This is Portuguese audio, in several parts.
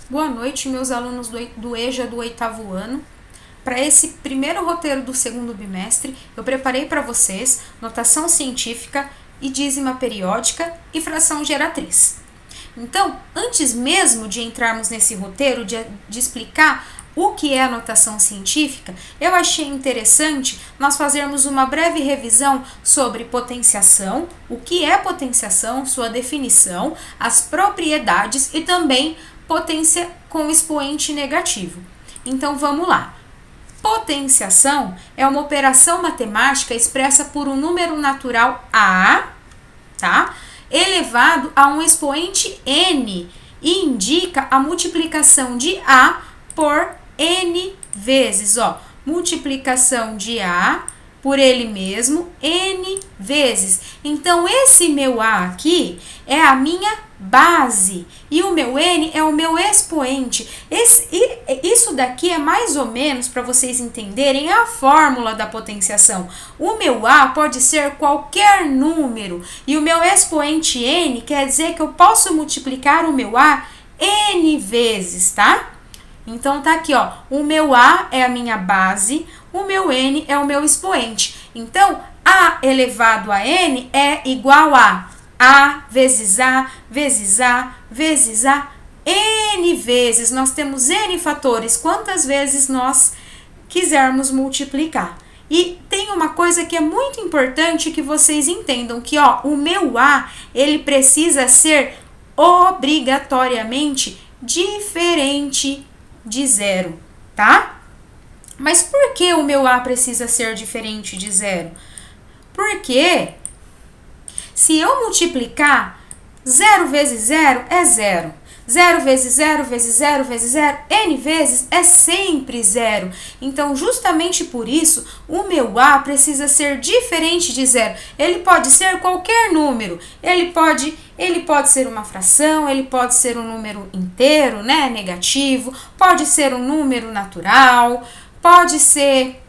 Boa noite, meus alunos do EJA do 8º ano. Para esse primeiro roteiro do segundo bimestre, eu preparei para vocês notação científica e dízima periódica e fração geratriz. Então, antes mesmo de entrarmos nesse roteiro, de explicar o que é a notação científica, eu achei interessante nós fazermos uma breve revisão sobre potenciação, o que é potenciação, sua definição, as propriedades e também potência com expoente negativo. Então vamos lá. Potenciação é uma operação matemática expressa por um número natural A, tá? Elevado a um expoente N e indica a multiplicação de A por N vezes, multiplicação de A por ele mesmo, N vezes. Então, esse meu A aqui é a minha base e o meu N é o meu expoente. Isso daqui é mais ou menos, para vocês entenderem, a fórmula da potenciação. O meu A pode ser qualquer número e o meu expoente N quer dizer que eu posso multiplicar o meu A N vezes, tá? Então, tá aqui, o meu A é a minha base, o meu N é o meu expoente. Então, A elevado a N é igual a vezes A, vezes A, vezes A, N vezes. Nós temos N fatores, quantas vezes nós quisermos multiplicar. E tem uma coisa que é muito importante que vocês entendam, que o meu A, ele precisa ser obrigatoriamente diferente de zero, tá? Mas por que o meu A precisa ser diferente de zero? Porque se eu multiplicar 0 vezes 0 é 0. 0 vezes 0 vezes 0 vezes 0, N vezes é sempre 0. Então, justamente por isso, o meu A precisa ser diferente de 0. Ele pode ser qualquer número. Ele pode ser uma fração, ele pode ser um número inteiro, né, negativo, pode ser um número natural, pode ser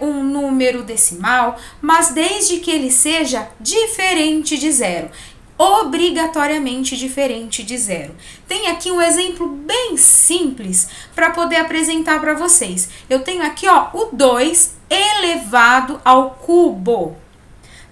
um número decimal, mas desde que ele seja diferente de zero. Obrigatoriamente diferente de zero. Tem aqui um exemplo bem simples para poder apresentar para vocês. Eu tenho aqui, o 2 elevado ao cubo,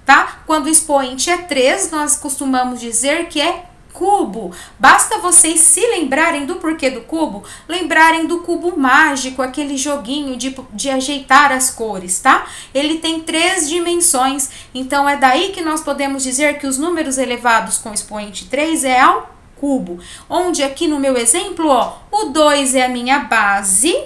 tá? Quando o expoente é 3, nós costumamos dizer que é cubo. Basta vocês se lembrarem do porquê do cubo, lembrarem do cubo mágico, aquele joguinho de ajeitar as cores, tá? Ele tem 3 dimensões, então é daí que nós podemos dizer que os números elevados com expoente 3 é ao cubo. Onde aqui no meu exemplo, o 2 é a minha base,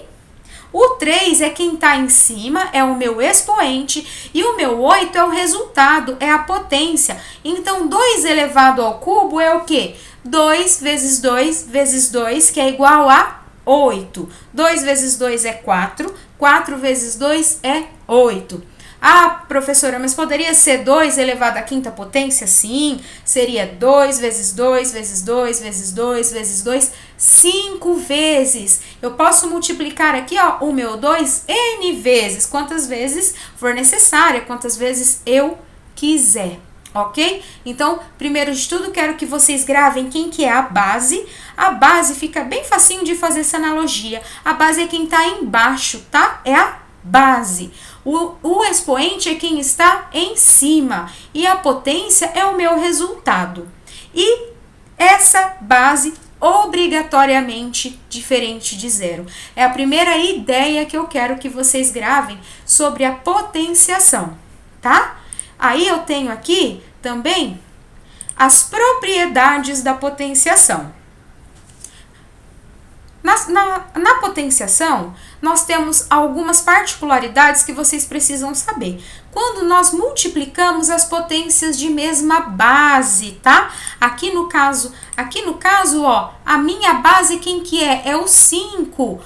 o 3 é quem está em cima, é o meu expoente, e o meu 8 é o resultado, é a potência. Então, 2 elevado ao cubo é o quê? 2 vezes 2 vezes 2, que é igual a 8. 2 vezes 2 é 4, 4 vezes 2 é 8. Ah, professora, mas poderia ser 2 elevado à quinta potência? Sim, seria 2 vezes 2 vezes 2 vezes 2 vezes 2, 5 vezes. Eu posso multiplicar aqui, o meu 2 N vezes, quantas vezes for necessária, quantas vezes eu quiser, ok? Então, primeiro de tudo, quero que vocês gravem quem que é a base. A base fica bem facinho de fazer essa analogia. A base é quem está embaixo, tá? É a base. O expoente é quem está em cima e a potência é o meu resultado. E essa base obrigatoriamente diferente de zero. É a primeira ideia que eu quero que vocês gravem sobre a potenciação, tá? Aí eu tenho aqui também as propriedades da potenciação. Na potenciação, nós temos algumas particularidades que vocês precisam saber. Quando nós multiplicamos as potências de mesma base, tá? Aqui no caso, a minha base quem que é? É o 5.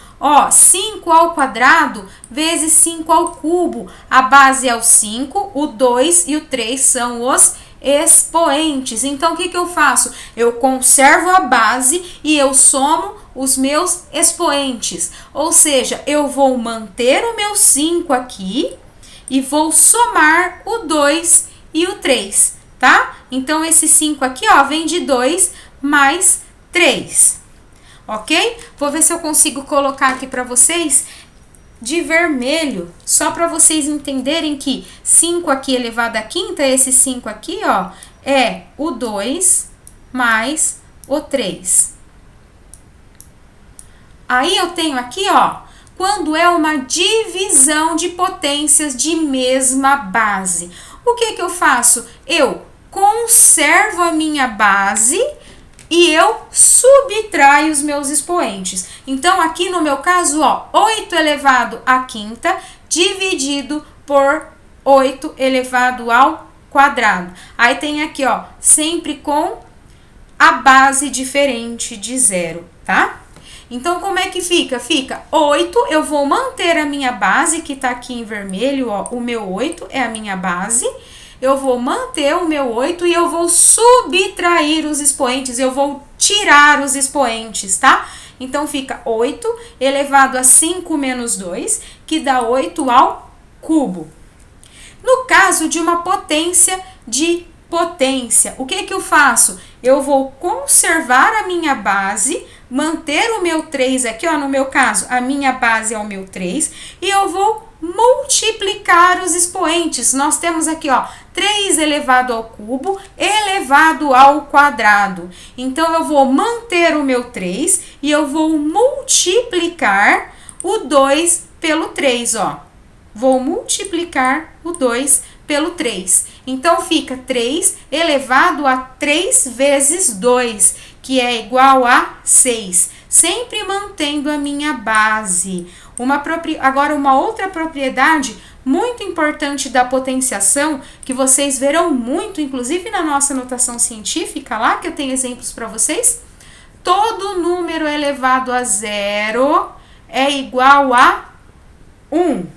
5 ao quadrado vezes 5 ao cubo. A base é o 5, o 2 e o 3 são os expoentes. Então, o que eu faço? Eu conservo a base e eu somo os meus expoentes. Ou seja, eu vou manter o meu 5 aqui e vou somar o 2 e o 3, tá? Então, esse 5 aqui, vem de 2 mais 3. ok? Vou ver se eu consigo colocar aqui para vocês de vermelho, só para vocês entenderem que 5 aqui elevado à quinta, esse 5 aqui, ó, é o 2 mais o 3. Aí eu tenho aqui, ó, quando é uma divisão de potências de mesma base. O que que eu faço? Eu conservo a minha base e eu subtraio os meus expoentes. Então, aqui no meu caso, ó, 8 elevado à quinta dividido por 8 elevado ao quadrado. Aí tem aqui, ó, sempre com a base diferente de 0, tá? Então, como é que fica? Fica 8, eu vou manter a minha base, que tá aqui em vermelho, ó, o meu 8 é a minha base. Eu vou manter o meu 8 e eu vou subtrair os expoentes, eu vou tirar os expoentes, tá? Então, fica 8 elevado a 5 menos 2, que dá 8 ao cubo. No caso de uma potência de potência, o que que eu faço? Eu vou conservar a minha base, manter o meu 3 aqui, ó, no meu caso, a minha base é o meu 3, e eu vou multiplicar os expoentes. Nós temos aqui, ó, 3 elevado ao cubo elevado ao quadrado. Então, eu vou manter o meu 3 e eu vou multiplicar o 2 pelo 3, ó. Vou multiplicar o 2 pelo 3. Então, fica 3 elevado a 3 vezes 2, que é igual a 6. Sempre mantendo a minha base. Agora, uma outra propriedade muito importante da potenciação, que vocês verão muito, inclusive na nossa notação científica lá, que eu tenho exemplos para vocês. Todo número elevado a 0 é igual a 1.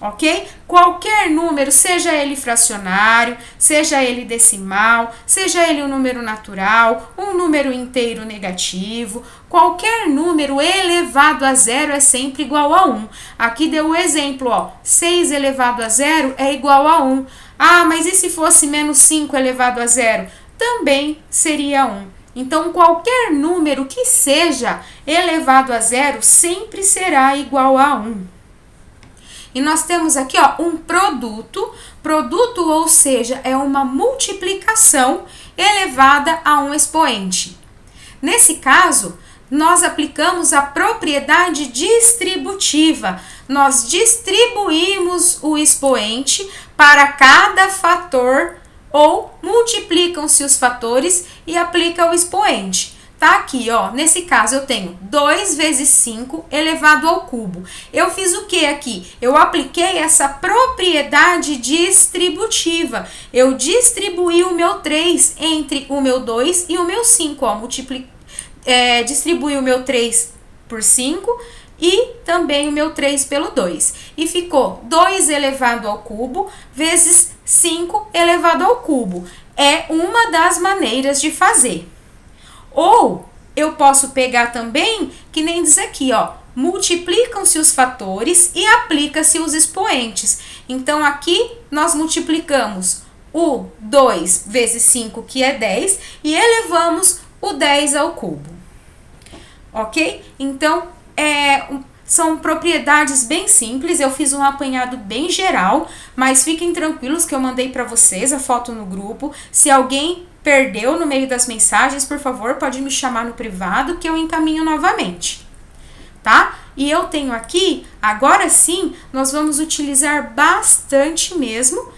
Ok? Qualquer número, seja ele fracionário, seja ele decimal, seja ele um número natural, um número inteiro negativo, qualquer número elevado a 0 é sempre igual a 1. Aqui deu o exemplo, ó, 6 elevado a 0 é igual a 1. Ah, mas e se fosse menos 5 elevado a 0? Também seria 1. Então, qualquer número que seja elevado a 0 sempre será igual a 1. E nós temos aqui, ó, um produto, ou seja, é uma multiplicação elevada a um expoente. Nesse caso, nós aplicamos a propriedade distributiva. Nós distribuímos o expoente para cada fator ou multiplicam-se os fatores e aplica o expoente. Tá aqui, ó, nesse caso eu tenho 2 vezes 5 elevado ao cubo. Eu fiz o que aqui? Eu apliquei essa propriedade distributiva. Eu distribuí o meu 3 entre o meu 2 e o meu 5, ó, distribuí o meu 3 por 5 e também o meu 3 pelo 2. E ficou 2 elevado ao cubo vezes 5 elevado ao cubo. É uma das maneiras de fazer. Ou eu posso pegar também, que nem diz aqui, ó, multiplicam-se os fatores e aplica-se os expoentes. Então, aqui nós multiplicamos o 2 vezes 5, que é 10, e elevamos o 10 ao cubo. Ok? Então, são propriedades bem simples, eu fiz um apanhado bem geral, mas fiquem tranquilos que eu mandei para vocês a foto no grupo. Se alguém perdeu no meio das mensagens, por favor, pode me chamar no privado que eu encaminho novamente, tá? E eu tenho aqui, agora sim, nós vamos utilizar bastante mesmo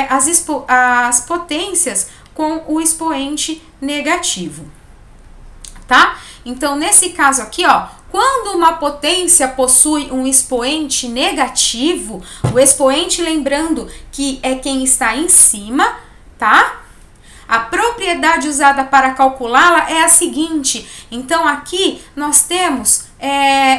as potências com o expoente negativo, tá? Então, nesse caso aqui, ó, quando uma potência possui um expoente negativo, o expoente, lembrando que é quem está em cima, tá? A propriedade usada para calculá-la é a seguinte. Então, aqui nós temos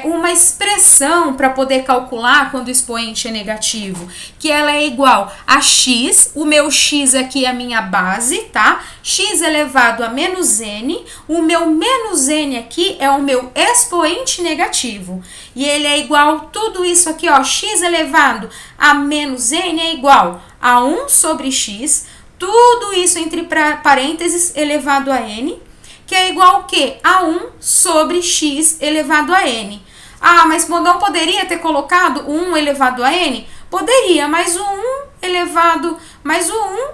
uma expressão para poder calcular quando o expoente é negativo, que ela é igual a x, o meu x aqui é a minha base, tá? X elevado a menos n, o meu menos n aqui é o meu expoente negativo. E ele é igual, tudo isso aqui, ó, x elevado a menos n é igual a 1 sobre x, tudo isso entre parênteses elevado a n, que é igual ao quê? A 1 sobre x elevado a n. Ah, mas não poderia ter colocado o 1 elevado a n? Poderia, mas o 1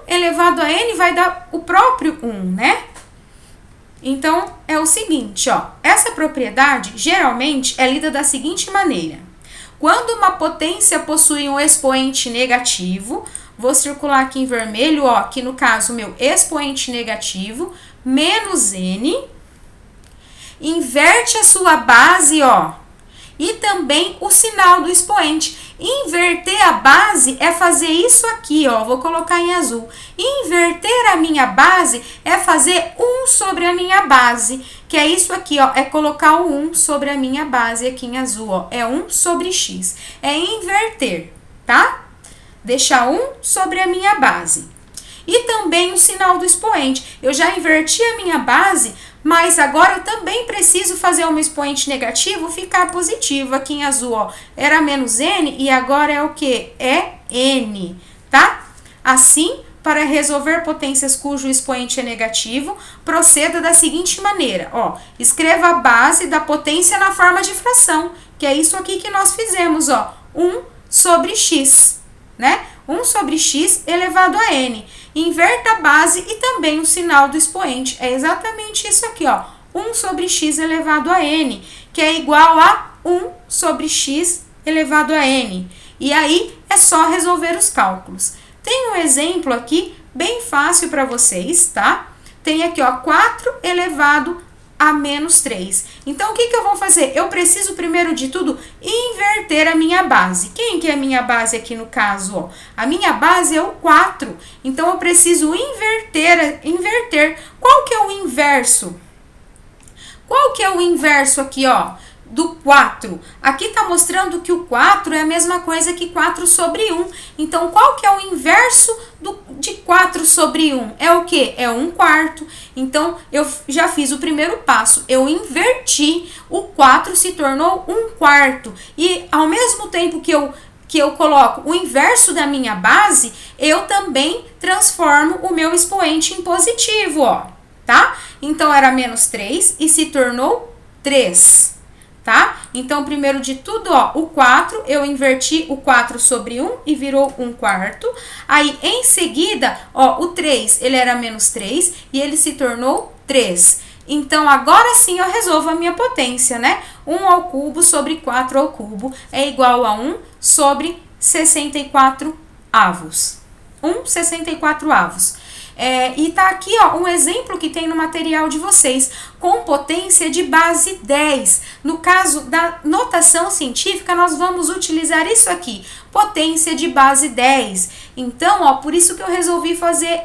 elevado a n vai dar o próprio 1, né? Então, é o seguinte, ó. Essa propriedade, geralmente, é lida da seguinte maneira. Quando uma potência possui um expoente negativo, vou circular aqui em vermelho, ó, que no caso, o meu expoente negativo, menos n, inverte a sua base, ó, e também o sinal do expoente. Inverter a base é fazer isso aqui, ó, vou colocar em azul. Inverter a minha base é fazer 1 sobre a minha base, que é isso aqui, ó, é colocar o 1 sobre a minha base aqui em azul, ó, é 1 sobre x. É inverter, tá? Deixar 1 sobre a minha base. E também o sinal do expoente. Eu já inverti a minha base, mas agora eu também preciso fazer o meu expoente negativo ficar positivo. Aqui em azul, ó, era menos n e agora é o que? É n, tá? Assim, para resolver potências cujo expoente é negativo, proceda da seguinte maneira, ó. Escreva a base da potência na forma de fração, que é isso aqui que nós fizemos, ó. 1 sobre x, né? 1 sobre x elevado a n. Inverta a base e também o sinal do expoente. É exatamente isso aqui, ó. 1 sobre x elevado a n, que é igual a 1 sobre x elevado a n. E aí, é só resolver os cálculos. Tem um exemplo aqui, bem fácil para vocês, tá? Tem aqui, ó, 4 elevado a menos 3. Então, o que eu vou fazer? Eu preciso, primeiro de tudo, inverter a minha base. Quem que é a minha base aqui no caso? Ó? A minha base é o 4. Então, eu preciso inverter. Qual que é o inverso? Qual que é o inverso aqui, ó? Do 4. Aqui tá mostrando que o 4 é a mesma coisa que 4 sobre 1. Então, qual que é o inverso de 4 sobre 1? É o quê? É 1/4. Então, eu já fiz o primeiro passo. Eu inverti, o 4 se tornou 1/4. E ao mesmo tempo que eu coloco o inverso da minha base, eu também transformo o meu expoente em positivo, ó. Tá? Então, era menos 3 e se tornou 3. Tá? Então, primeiro de tudo, ó, o 4, eu inverti o 4 sobre 1 e virou 1/4. Aí, em seguida, ó, o 3, ele era menos 3 e ele se tornou 3. Então, agora sim eu resolvo a minha potência, né? 1 ao cubo sobre 4 ao cubo é igual a 1 sobre 64 avos. 1/64 avos. E tá aqui, ó, um exemplo que tem no material de vocês, com potência de base 10. No caso da notação científica, nós vamos utilizar isso aqui, potência de base 10. Então, ó, por isso que eu resolvi fazer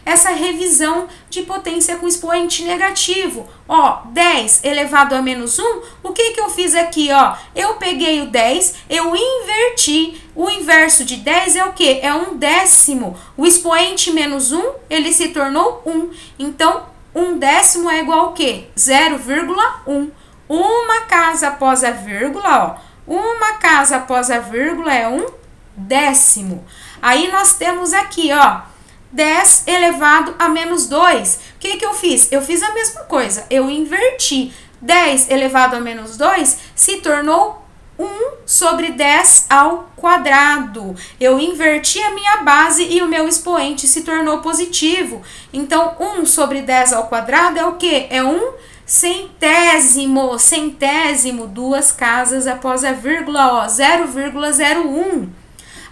essa revisão de potência com expoente negativo. Ó, 10 elevado a menos 1, o que eu fiz aqui, ó? Eu peguei o 10, eu inverti. O inverso de 10 é o quê? É 1/10. O expoente menos 1, ele se tornou 1. Então, 1/10 é igual ao quê? 0,1. Uma casa após a vírgula, ó. Uma casa após a vírgula é 1/10. Aí, nós temos aqui, ó, 10 elevado a menos 2. O que eu fiz? Eu fiz a mesma coisa. Eu inverti. 10 elevado a menos 2 se tornou 1 sobre 10 ao quadrado. Eu inverti a minha base e o meu expoente se tornou positivo. Então, 1 sobre 10 ao quadrado é o quê? É 1 centésimo. Centésimo, 2 casas após a vírgula, ó, 0,01.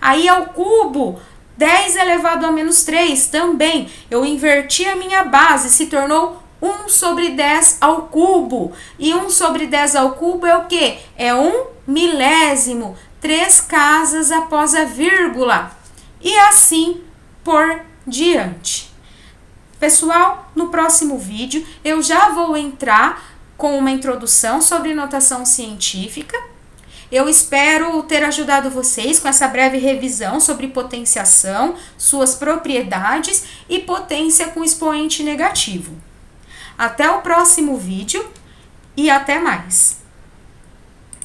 Aí, ao cubo, 10 elevado a menos 3 também. Eu inverti a minha base, se tornou 1 sobre 10 ao cubo. E 1 sobre 10 ao cubo é o quê? É 1 milésimo. 3 casas após a vírgula. E assim por diante. Pessoal, no próximo vídeo eu já vou entrar com uma introdução sobre notação científica. Eu espero ter ajudado vocês com essa breve revisão sobre potenciação, suas propriedades e potência com expoente negativo. Até o próximo vídeo e até mais!